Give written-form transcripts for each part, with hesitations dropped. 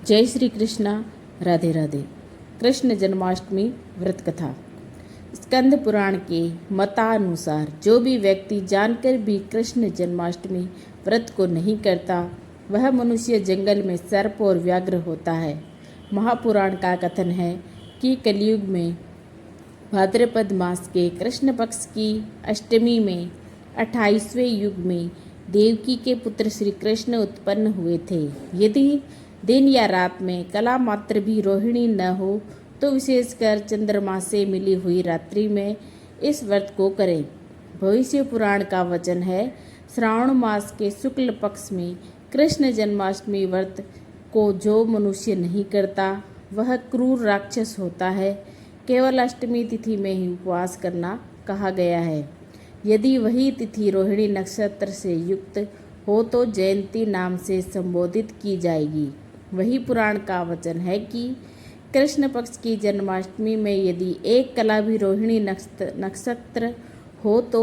जय श्री कृष्णा। राधे राधे। कृष्ण जन्माष्टमी व्रत कथा। स्कंद पुराण के मतानुसार जो भी व्यक्ति जानकर भी कृष्ण जन्माष्टमी व्रत को नहीं करता वह मनुष्य जंगल में सर्प और व्याघ्र होता है। महापुराण का कथन है कि कलयुग में भाद्रपद मास के कृष्ण पक्ष की अष्टमी में 28वें युग में देवकी के पुत्र श्री कृष्ण उत्पन्न हुए थे। यदि दिन या रात में कला मात्र भी रोहिणी न हो तो विशेषकर चंद्रमा से मिली हुई रात्रि में इस व्रत को करें। भविष्य पुराण का वचन है, श्रावण मास के शुक्ल पक्ष में कृष्ण जन्माष्टमी व्रत को जो मनुष्य नहीं करता वह क्रूर राक्षस होता है। केवल अष्टमी तिथि में ही उपवास करना कहा गया है। यदि वही तिथि रोहिणी नक्षत्र से युक्त हो तो जयंती नाम से संबोधित की जाएगी। वही पुराण का वचन है कि कृष्ण पक्ष की जन्माष्टमी में यदि एक कला भी रोहिणी नक्षत्र हो तो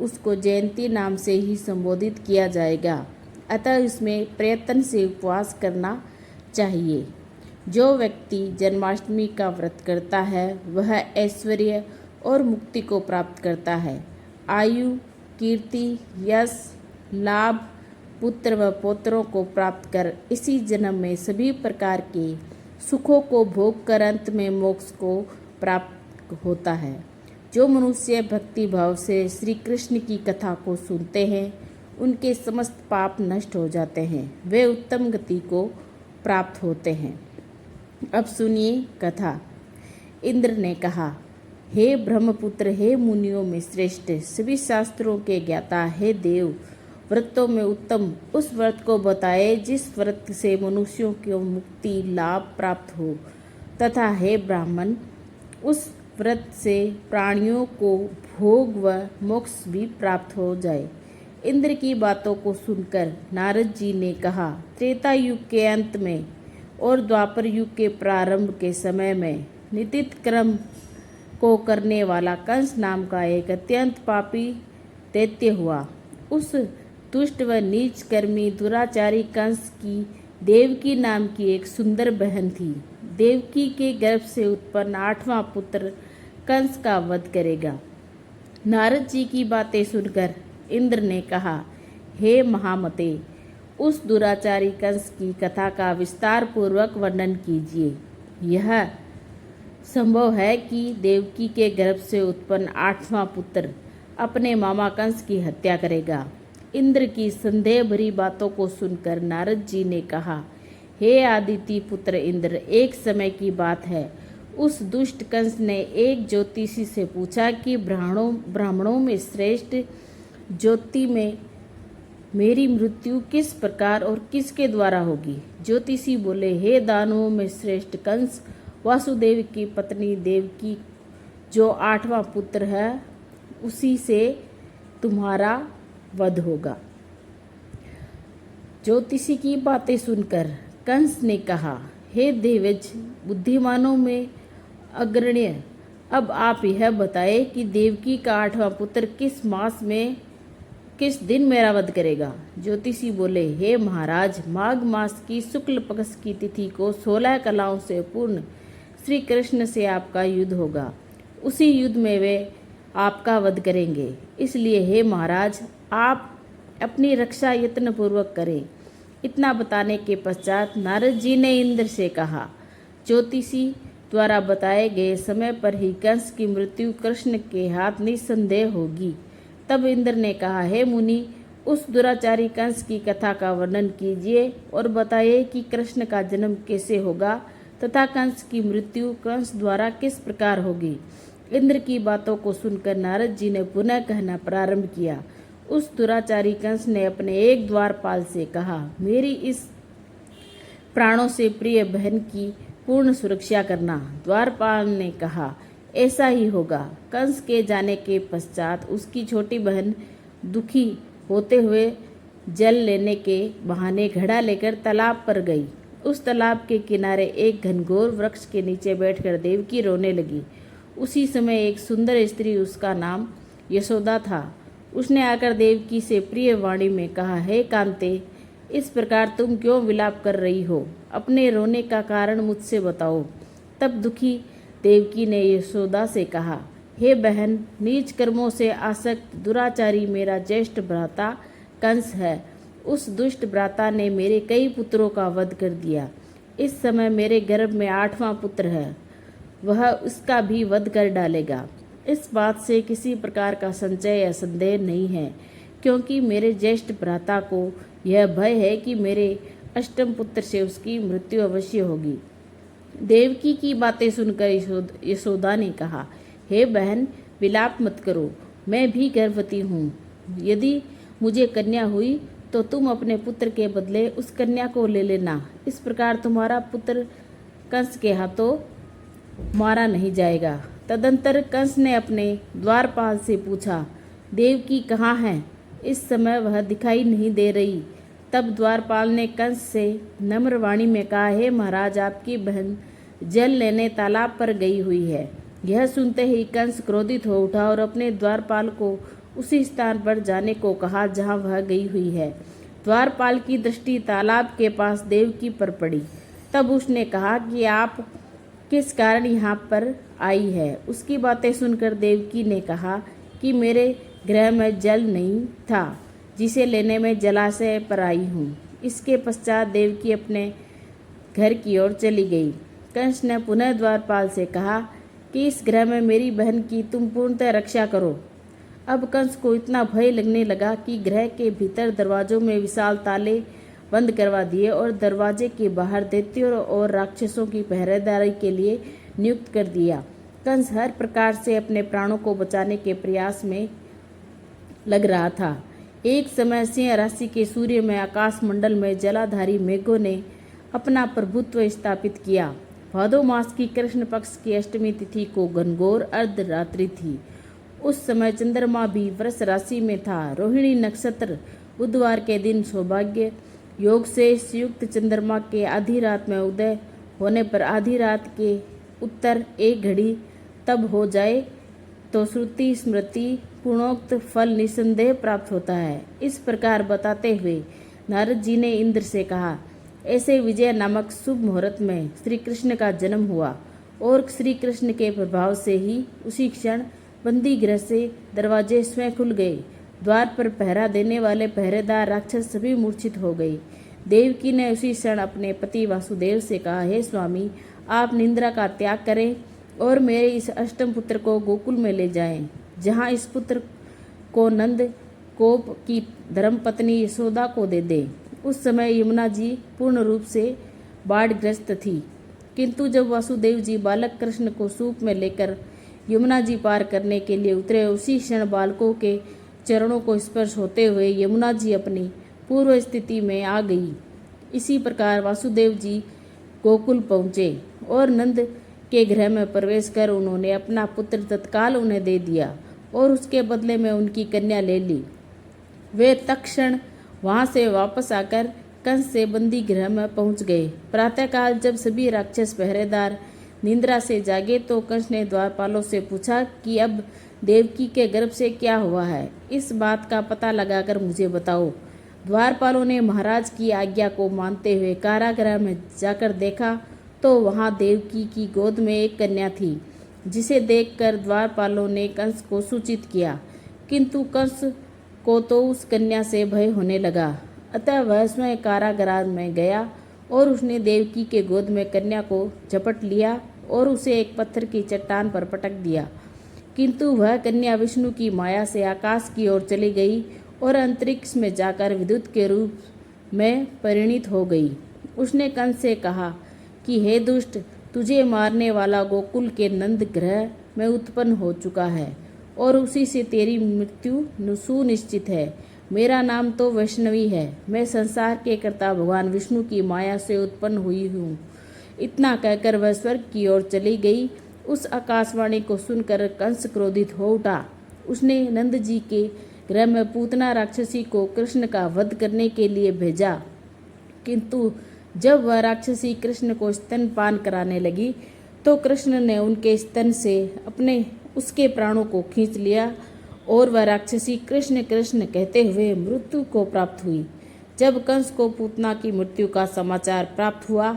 उसको जयंती नाम से ही संबोधित किया जाएगा। अतः इसमें प्रयत्न से उपवास करना चाहिए। जो व्यक्ति जन्माष्टमी का व्रत करता है वह ऐश्वर्य और मुक्ति को प्राप्त करता है। आयु, कीर्ति, यश, लाभ, पुत्र व पौत्रों को प्राप्त कर इसी जन्म में सभी प्रकार के सुखों को भोग कर अंत में मोक्ष को प्राप्त होता है। जो मनुष्य भक्ति भाव से श्री कृष्ण की कथा को सुनते हैं उनके समस्त पाप नष्ट हो जाते हैं, वे उत्तम गति को प्राप्त होते हैं। अब सुनिए कथा। इंद्र ने कहा, हे ब्रह्मपुत्र, हे मुनियों में श्रेष्ठ, सभी शास्त्रों के ज्ञाता, हे देव, व्रतों में उत्तम उस व्रत को बताए जिस व्रत से मनुष्यों को मुक्ति लाभ प्राप्त हो, तथा हे ब्राह्मण, उस व्रत से प्राणियों को भोग व मोक्ष भी प्राप्त हो जाए। इंद्र की बातों को सुनकर नारद जी ने कहा, त्रेता युग के अंत में और द्वापर युग के प्रारंभ के समय में नितित क्रम को करने वाला कंस नाम का एक अत्यंत पापी दैत्य हुआ। उस दुष्ट व नीच कर्मी दुराचारी कंस की देवकी नाम की एक सुंदर बहन थी। देवकी के गर्भ से उत्पन्न 8वां पुत्र कंस का वध करेगा। नारद जी की बातें सुनकर इंद्र ने कहा, हे महामते, उस दुराचारी कंस की कथा का विस्तार पूर्वक वर्णन कीजिए। यह संभव है कि देवकी के गर्भ से उत्पन्न 8वां पुत्र अपने मामा कंस की हत्या करेगा। इंद्र की संदेह भरी बातों को सुनकर नारद जी ने कहा, हे आदिति पुत्र इंद्र, एक समय की बात है, उस दुष्ट कंस ने एक ज्योतिषी से पूछा कि ब्राह्मणों में श्रेष्ठ ज्योति में मेरी मृत्यु किस प्रकार और किसके द्वारा होगी। ज्योतिषी बोले, हे दानवों में श्रेष्ठ कंस, वासुदेव की पत्नी देवकी जो 8वां पुत्र है उसी से तुम्हारा वध होगा। ज्योतिषी की बातें सुनकर कंस ने कहा, हे देवज, बुद्धिमानों में अग्रण्य, अब आप यह बताएं कि देवकी का 8वां पुत्र किस मास में किस दिन मेरा वध करेगा। ज्योतिषी बोले, हे महाराज, माघ मास की शुक्ल पक्ष की तिथि को 16 कलाओं से पूर्ण श्री कृष्ण से आपका युद्ध होगा। उसी युद्ध में वे आपका वध करेंगे। इसलिए हे महाराज, आप अपनी रक्षा यत्न पूर्वक करें। इतना बताने के पश्चात नारद जी ने इंद्र से कहा, ज्योतिषी द्वारा बताए गए समय पर ही कंस की मृत्यु कृष्ण के हाथ निसंदेह होगी। तब इंद्र ने कहा, हे मुनि, उस दुराचारी कंस की कथा का वर्णन कीजिए और बताइए कि कृष्ण का जन्म कैसे होगा तथा कंस की मृत्यु कंस द्वारा किस प्रकार होगी। इंद्र की बातों को सुनकर नारद जी ने पुनः कहना प्रारंभ किया। उस दुराचारी कंस ने अपने एक द्वारपाल से कहा, मेरी इस प्राणों से प्रिय बहन की पूर्ण सुरक्षा करना। द्वारपाल ने कहा, ऐसा ही होगा। कंस के जाने के पश्चात उसकी छोटी बहन दुखी होते हुए जल लेने के बहाने घड़ा लेकर तालाब पर गई। उस तालाब के किनारे एक घनघोर वृक्ष के नीचे बैठकर देवकी रोने लगी। उसी समय एक सुंदर स्त्री, उसका नाम यशोदा था, उसने आकर देवकी से प्रिय वाणी में कहा, हे कांते, इस प्रकार तुम क्यों विलाप कर रही हो? अपने रोने का कारण मुझसे बताओ। तब दुखी देवकी ने यशोदा से कहा, हे बहन, नीच कर्मों से आसक्त दुराचारी मेरा ज्येष्ठ भ्राता कंस है। उस दुष्ट भ्राता ने मेरे कई पुत्रों का वध कर दिया। इस समय मेरे गर्भ में 8वां पुत्र है, वह उसका भी वध कर डालेगा। इस बात से किसी प्रकार का संशय या संदेह नहीं है, क्योंकि मेरे ज्येष्ठ भ्राता को यह भय है कि मेरे अष्टम पुत्र से उसकी मृत्यु अवश्य होगी। देवकी की बातें सुनकर यशोदा ने कहा, हे बहन, विलाप मत करो, मैं भी गर्भवती हूँ। यदि मुझे कन्या हुई तो तुम अपने पुत्र के बदले उस कन्या को ले लेना। इस प्रकार तुम्हारा पुत्र कंस के हाथों मारा नहीं जाएगा। तदंतर कंस ने अपने द्वारपाल से पूछा, देवकी कहाँ है? इस समय वह दिखाई नहीं दे रही। तब द्वारपाल ने कंस से नम्र वाणी में कहा, हे महाराज, आपकी बहन जल लेने तालाब पर गई हुई है। यह सुनते ही कंस क्रोधित हो उठा और अपने द्वारपाल को उसी स्थान पर जाने को कहा जहाँ वह गई हुई है। द्वारपाल की दृष्टि तालाब के पास देवकी पर पड़ी। तब उसने कहा कि आप किस कारण यहाँ पर आई है? उसकी बातें सुनकर देवकी ने कहा कि मेरे गृह में जल नहीं था, जिसे लेने में जलाशय पर आई हूँ। इसके पश्चात देवकी अपने घर की ओर चली गई। कंस ने पुनः द्वारपाल से कहा कि इस गृह में मेरी बहन की तुम पूर्णतः रक्षा करो। अब कंस को इतना भय लगने लगा कि गृह के भीतर दरवाजों में विशाल ताले बंद करवा दिए और दरवाजे के बाहर दैत्यों और राक्षसों की पहरेदारी के लिए नियुक्त कर दिया। कंस हर प्रकार से अपने प्राणों को बचाने के प्रयास में लग रहा था। एक समय सिंह राशि के सूर्य में आकाश मंडल में जलाधारी मेघों ने अपना प्रभुत्व स्थापित किया। भादो मास की कृष्ण पक्ष की अष्टमी तिथि को घनघोर अर्धरात्रि थी। उस समय चंद्रमा भी वृष राशि में था। रोहिणी नक्षत्र बुधवार के दिन सौभाग्य योग से संयुक्त चंद्रमा के आधी रात में उदय होने पर आधी रात के उत्तर एक घड़ी तब हो जाए तो श्रुति स्मृति पूर्णोक्त फल निसंदेह प्राप्त होता है। इस प्रकार बताते हुए नारद जी ने इंद्र से कहा, ऐसे विजय नामक शुभ मुहूर्त में श्री कृष्ण का जन्म हुआ और श्री कृष्ण के प्रभाव से ही उसी क्षण बंदी गृह से दरवाजे स्वयं खुल गए। द्वार पर पहरा देने वाले पहरेदार राक्षस सभी मूर्छित हो गए। देवकी ने उसी क्षण अपने पति वासुदेव से कहा, हे स्वामी, आप निंद्रा का त्याग करें और मेरे इस अष्टम पुत्र को गोकुल में ले जाएं, जहां इस पुत्र को नंद कोप की धर्मपत्नी यशोदा को दे दें। उस समय यमुना जी पूर्ण रूप से बाढ़ग्रस्त थी, किंतु जब वासुदेव जी बालक कृष्ण को सूप में लेकर यमुना जी पार करने के लिए उतरे, उसी क्षण बालकों के चरणों को स्पर्श होते हुए यमुना जी अपनी पूर्व स्थिति में आ गई। इसी प्रकार वासुदेव जी गोकुल पहुँचे और नंद के गृह में प्रवेश कर उन्होंने अपना पुत्र तत्काल उन्हें दे दिया और उसके बदले में उनकी कन्या ले ली। वे तत्क्षण वहां से वापस आकर कंस से बंदी गृह में पहुंच गए। प्रातःकाल जब सभी राक्षस पहरेदार निंद्रा से जागे तो कंस ने द्वारपालों से पूछा कि अब देवकी के गर्भ से क्या हुआ है, इस बात का पता लगाकर मुझे बताओ। द्वारपालों ने महाराज की आज्ञा को मानते हुए कारागृह में जाकर देखा तो वहां देवकी की गोद में एक कन्या थी, जिसे देखकर द्वारपालों ने कंस को सूचित किया, किंतु कंस को तो उस कन्या से भय होने लगा। अतः वह स्वयं कारागृह में गया और उसने देवकी के गोद में कन्या को झपट लिया और उसे एक पत्थर की चट्टान पर पटक दिया, किंतु वह कन्या विष्णु की माया से आकाश की ओर चली गई और अंतरिक्ष में जाकर विद्युत के रूप में परिणित हो गई। उसने कंस से कहा कि हे दुष्ट, तुझे मारने वाला गोकुल के नंद ग्रह में उत्पन्न हो चुका है और उसी से तेरी मृत्यु सुनिश्चित है। मेरा नाम तो वैष्णवी है, मैं संसार के कर्ता भगवान विष्णु की माया से उत्पन्न हुई हूँ। इतना कहकर वह स्वर्ग की ओर चली गई। उस आकाशवाणी को सुनकर कंस क्रोधित हो उठा। उसने नंद जी के गृह में पूतना राक्षसी को कृष्ण का वध करने के लिए भेजा, किंतु जब वह राक्षसी कृष्ण को स्तनपान कराने लगी तो कृष्ण ने उनके स्तन से उसके प्राणों को खींच लिया और वह राक्षसी कृष्ण कृष्ण कहते हुए मृत्यु को प्राप्त हुई। जब कंस को पूतना की मृत्यु का समाचार प्राप्त हुआ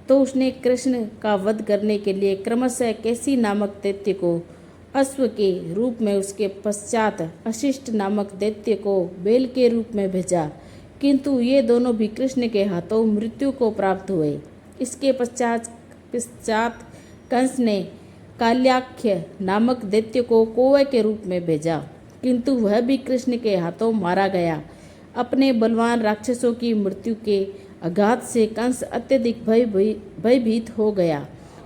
तो उसने कृष्ण का वध करने के लिए क्रमशः केसी नामक दैत्य को अश्व के रूप में, उसके पश्चात अशिष्ट नामक दैत्य को बैल के रूप में भेजा, किंतु ये दोनों भी कृष्ण के हाथों मृत्यु को प्राप्त हुए। इसके पश्चात कंस ने काल्याख्य नामक दैत्य को कौवे के रूप में भेजा, किंतु वह भी कृष्ण के हाथों मारा गया। अपने बलवान राक्षसों की मृत्यु के आघात से कंस अत्यधिक भयभीत हो गया।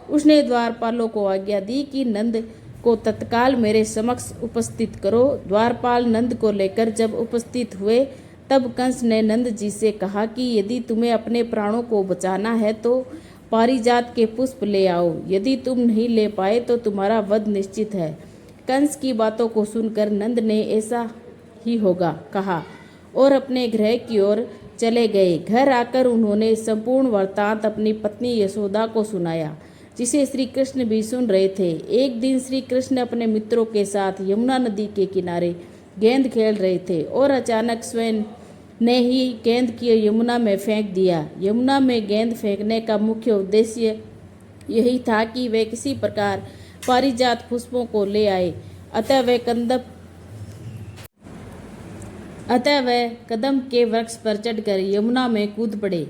उसने द्वारपालों को आज्ञा दी कि नंद को तत्काल मेरे समक्ष उपस्थित करो। द्वारपाल नंद को लेकर जब उपस्थित हुए तब कंस ने नंद जी से कहा कि यदि तुम्हें अपने प्राणों को बचाना है तो पारिजात के पुष्प ले आओ, यदि तुम नहीं ले पाए तो तुम्हारा वध निश्चित है। कंस की बातों को सुनकर नंद ने ऐसा ही होगा कहा और अपने गृह की ओर चले गए। घर आकर उन्होंने संपूर्ण वृत्तांत अपनी पत्नी यशोदा को सुनाया, जिसे श्री कृष्ण भी सुन रहे थे। एक दिन श्री कृष्ण अपने मित्रों के साथ यमुना नदी के किनारे गेंद खेल रहे थे और अचानक स्वयं ने ही गेंद की यमुना में फेंक दिया। यमुना में गेंद फेंकने का मुख्य उद्देश्य यही था कि वे किसी प्रकार पारिजात पुष्पों को ले आए। अतः वे कदम के वृक्ष पर चढ़कर यमुना में कूद पड़े।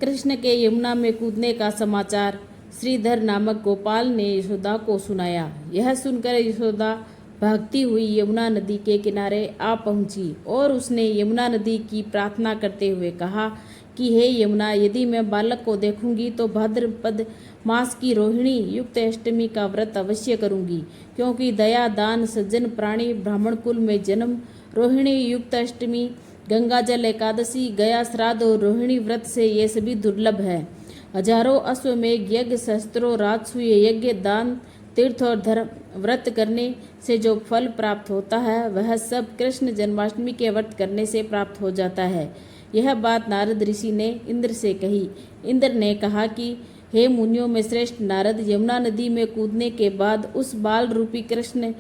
कृष्ण के यमुना में कूदने का समाचार श्रीधर नामक गोपाल ने यशोदा को सुनाया। यह सुनकर यशोदा भागती हुई यमुना नदी के किनारे आ पहुंची और उसने यमुना नदी की प्रार्थना करते हुए कहा कि हे यमुना, यदि मैं बालक को देखूंगी तो भाद्रपद मास की रोहिणी युक्त अष्टमी का व्रत अवश्य करूंगी, क्योंकि दया, दान, सज्जन प्राणी, ब्राह्मण कुल में जन्म, रोहिणी युक्त अष्टमी, गंगा जल एकादशी, गया श्राद्ध और रोहिणी व्रत से ये सभी दुर्लभ है। हजारों अश्वमेघ यज्ञ, शस्त्रों, राजसूय यज्ञ, दान, तीर्थ और धर्म व्रत करने से जो फल प्राप्त होता है वह सब कृष्ण जन्माष्टमी के व्रत करने से प्राप्त हो जाता है। यह बात नारद ऋषि ने इंद्र से कही। इंद्र ने कहा कि हे मुनियों में श्रेष्ठ नारद, यमुना नदी में कूदने के बाद उस बाल रूपी कृष्ण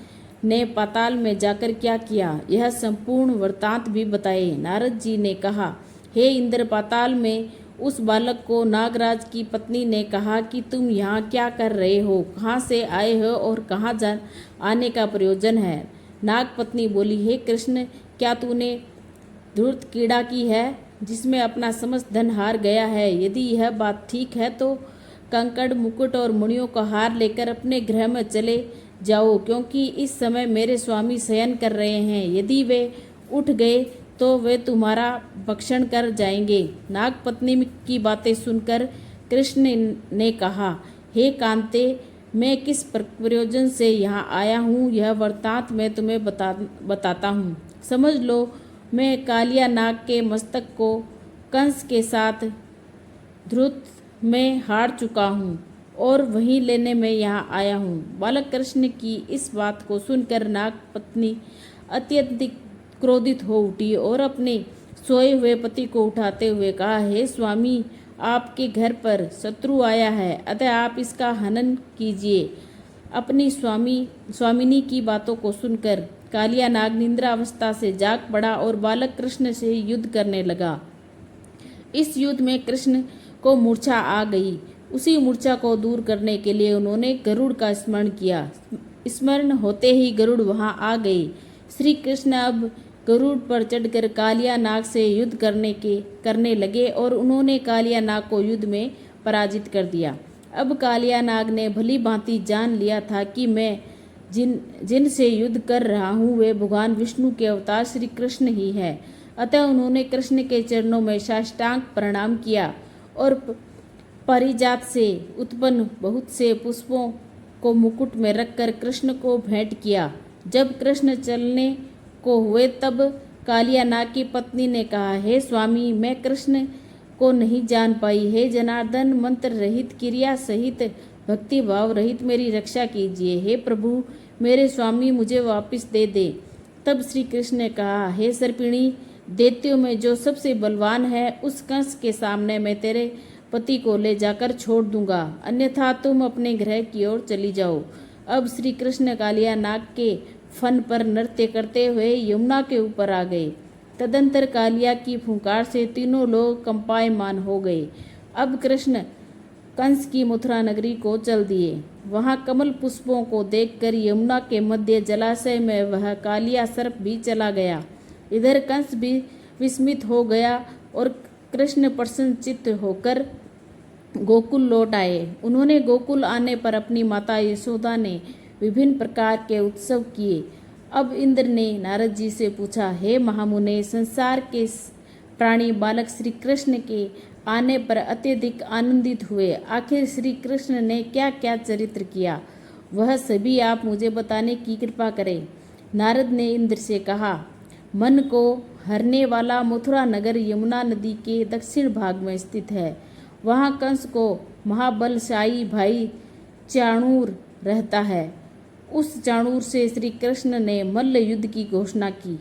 ने पाताल में जाकर क्या किया, यह संपूर्ण वृत्तांत भी बताए। नारद जी ने कहा, हे इंद्र, पाताल में उस बालक को नागराज की पत्नी ने कहा कि तुम यहाँ क्या कर रहे हो, कहाँ से आए हो और कहाँ आने का प्रयोजन है। नाग पत्नी बोली, हे कृष्ण, क्या तूने धूर्त कीड़ा की है जिसमें अपना समस्त धन हार गया है? यदि यह बात ठीक है तो कंकड़, मुकुट और मणियों का हार लेकर अपने गृह में चले जाओ, क्योंकि इस समय मेरे स्वामी शयन कर रहे हैं। यदि वे उठ गए तो वे तुम्हारा भक्षण कर जाएंगे। नाग पत्नी की बातें सुनकर कृष्ण ने कहा, हे कांते, मैं किस प्रयोजन से यहाँ आया हूँ यह वृत्तांत मैं तुम्हें बताता हूँ। समझ लो, मैं कालिया नाग के मस्तक को कंस के साथ ध्रुत में हार चुका हूँ और वहीं लेने में यहाँ आया हूँ। बालक कृष्ण की इस बात को सुनकर नाग पत्नी अत्यधिक क्रोधित हो उठी और अपने सोए हुए पति को उठाते हुए कहा, हे स्वामी, आपके घर पर शत्रु आया है, अतः आप इसका हनन कीजिए। अपनी स्वामिनी की बातों को सुनकर कालिया नाग निद्रा अवस्था से जाग पड़ा और बालक कृष्ण से युद्ध करने लगा। इस युद्ध में कृष्ण को मूर्छा आ गई। उसी मूर्छा को दूर करने के लिए उन्होंने गरुड़ का स्मरण किया। स्मरण होते ही गरुड़ वहां आ गए। श्री कृष्ण अब गरुड़ पर चढ़कर कालिया नाग से युद्ध करने लगे और उन्होंने कालिया नाग को युद्ध में पराजित कर दिया। अब कालिया नाग ने भली भांति जान लिया था कि मैं जिनसे युद्ध कर रहा हूँ वे भगवान विष्णु के अवतार श्री कृष्ण ही है। अतः उन्होंने कृष्ण के चरणों में साष्टांग प्रणाम किया और पारिजात से उत्पन्न बहुत से पुष्पों को मुकुट में रखकर कृष्ण को भेंट किया। जब कृष्ण चलने को हुए तब कालिया नाग की पत्नी ने कहा, हे स्वामी, मैं कृष्ण को नहीं जान पाई। हे जनार्दन, मंत्र रहित, क्रिया सहित, भक्ति भाव रहित मेरी रक्षा कीजिए। हे प्रभु, मेरे स्वामी मुझे वापस दे दे। तब श्री कृष्ण ने कहा, हे सर्पिणी, दैत्यों में जो सबसे बलवान है उस कंस के सामने मैं तेरे पति को ले जाकर छोड़ दूंगा, अन्यथा तुम अपने गृह की ओर चली जाओ। अब श्री कृष्ण कालिया नाग के फन पर नृत्य करते हुए यमुना के ऊपर आ गए। तदंतर कालिया की फुंकार से तीनों लोग कंपायमान हो गए। अब कृष्ण कंस की मथुरा नगरी को चल दिए। वहां कमल पुष्पों को देखकर यमुना के मध्य जलाशय में वह कालिया सर्प भी चला गया। इधर कंस भी विस्मित हो गया और कृष्ण प्रसन्नचित्त होकर गोकुल लौट आए। उन्होंने गोकुल आने पर अपनी माता यशोदा ने विभिन्न प्रकार के उत्सव किए। अब इंद्र ने नारद जी से पूछा, हे महामुने, संसार के प्राणी बालक श्री कृष्ण के आने पर अत्यधिक आनंदित हुए। आखिर श्री कृष्ण ने क्या क्या चरित्र किया, वह सभी आप मुझे बताने की कृपा करें। नारद ने इंद्र से कहा, मन को हरने वाला मथुरा नगर यमुना नदी के दक्षिण भाग में स्थित है। वहाँ कंस को महाबलशाही भाई चाणूर रहता है। उस चाणूर से श्री कृष्ण ने मल्ल युद्ध की घोषणा की।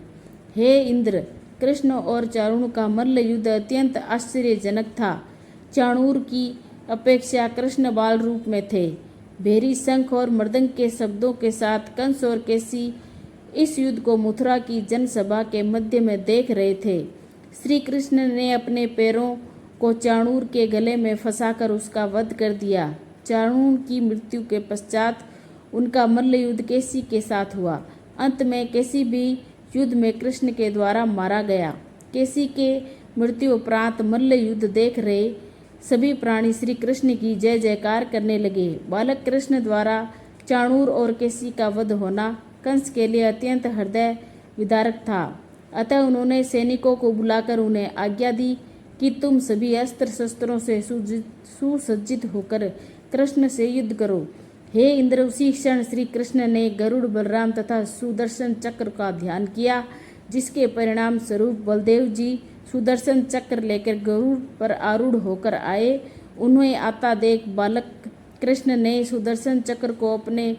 हे इंद्र, कृष्ण और चाणूर का मल्ल युद्ध अत्यंत आश्चर्यजनक था। चाणूर की अपेक्षा कृष्ण बाल रूप में थे। भेरी शंख और मृदंग के शब्दों के साथ कंस और केसी इस युद्ध को मथुरा की जनसभा के मध्य में देख रहे थे। श्री कृष्ण ने अपने पैरों को चाणूर के गले में फंसाकर उसका वध कर दिया। चाणूर की मृत्यु के पश्चात उनका मल्ल युद्ध केसी के साथ हुआ। अंत में केसी भी युद्ध में कृष्ण के द्वारा मारा गया। केसी के मृत्यु उपरांत मल्ल युद्ध देख रहे सभी प्राणी श्री कृष्ण की जय जयकार करने लगे। बालक कृष्ण द्वारा चाणूर और केसी का वध होना कंस के लिए अत्यंत हृदय विदारक था। अतः उन्होंने सैनिकों को बुलाकर उन्हें आज्ञा दी कि तुम सभी अस्त्र शस्त्रों से सुसज्जित होकर कृष्ण से युद्ध करो। हे इंद्र, उसी क्षण श्री कृष्ण ने गरुड़, बलराम तथा सुदर्शन चक्र का ध्यान किया, जिसके परिणाम स्वरूप बलदेव जी सुदर्शन चक्र लेकर गरुड़ पर आरूढ़ होकर आए। उन्हें आता देख बालक कृष्ण ने सुदर्शन चक्र को अपने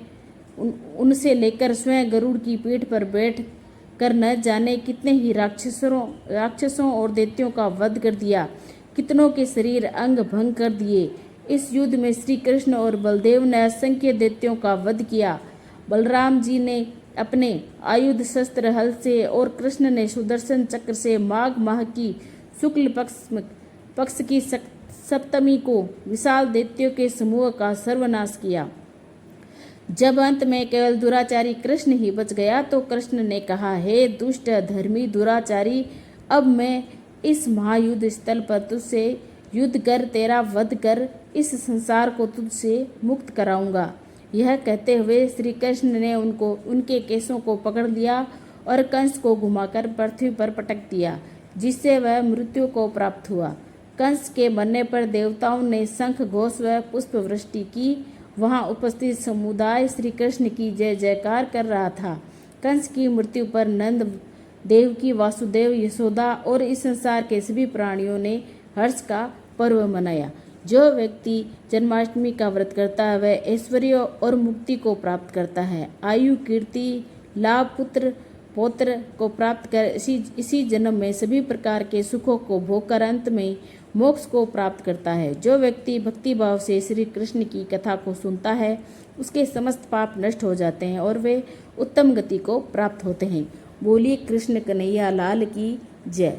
उनसे लेकर स्वयं गरुड़ की पीठ पर बैठ कर न जाने कितने ही राक्षसों और दैत्यों का वध कर दिया, कितनों के शरीर अंग भंग कर दिए। इस युद्ध में श्री कृष्ण और बलदेव ने असंख्य दैत्यों का वध किया। बलराम जी ने अपने आयुध शस्त्र हल से और कृष्ण ने सुदर्शन चक्र से माघ माह की शुक्ल पक्ष की सप्तमी को विशाल दैत्यों के समूह का सर्वनाश किया। जब अंत में केवल दुराचारी कृष्ण ही बच गया तो कृष्ण ने कहा, हे दुष्ट धर्मी दुराचारी, अब मैं इस महायुद्ध स्थल पर तुझसे युद्ध कर तेरा वध कर इस संसार को तुझसे मुक्त कराऊंगा। यह कहते हुए श्री कृष्ण ने उनके केसों को पकड़ लिया और कंस को घुमाकर पृथ्वी पर पटक दिया, जिससे वह मृत्यु को प्राप्त हुआ। कंस के मरने पर देवताओं ने शंख घोष व पुष्प वृष्टि की। वहां उपस्थित समुदाय श्री कृष्ण की जय जयकार कर रहा था। कंस की मृत्यु पर नंद, देवकी, वासुदेव, यशोदा और इस संसार के सभी प्राणियों ने हर्ष का पर्व मनाया। जो व्यक्ति जन्माष्टमी का व्रत करता है वह ऐश्वर्य और मुक्ति को प्राप्त करता है। आयु, कीर्ति, लाभ, पुत्र पौत्र को प्राप्त कर इसी जन्म में सभी प्रकार के सुखों को भोग कर अंत में मोक्ष को प्राप्त करता है। जो व्यक्ति भक्ति भाव से श्री कृष्ण की कथा को सुनता है उसके समस्त पाप नष्ट हो जाते हैं और वे उत्तम गति को प्राप्त होते हैं। बोलिए कृष्ण कन्हैया लाल की जय।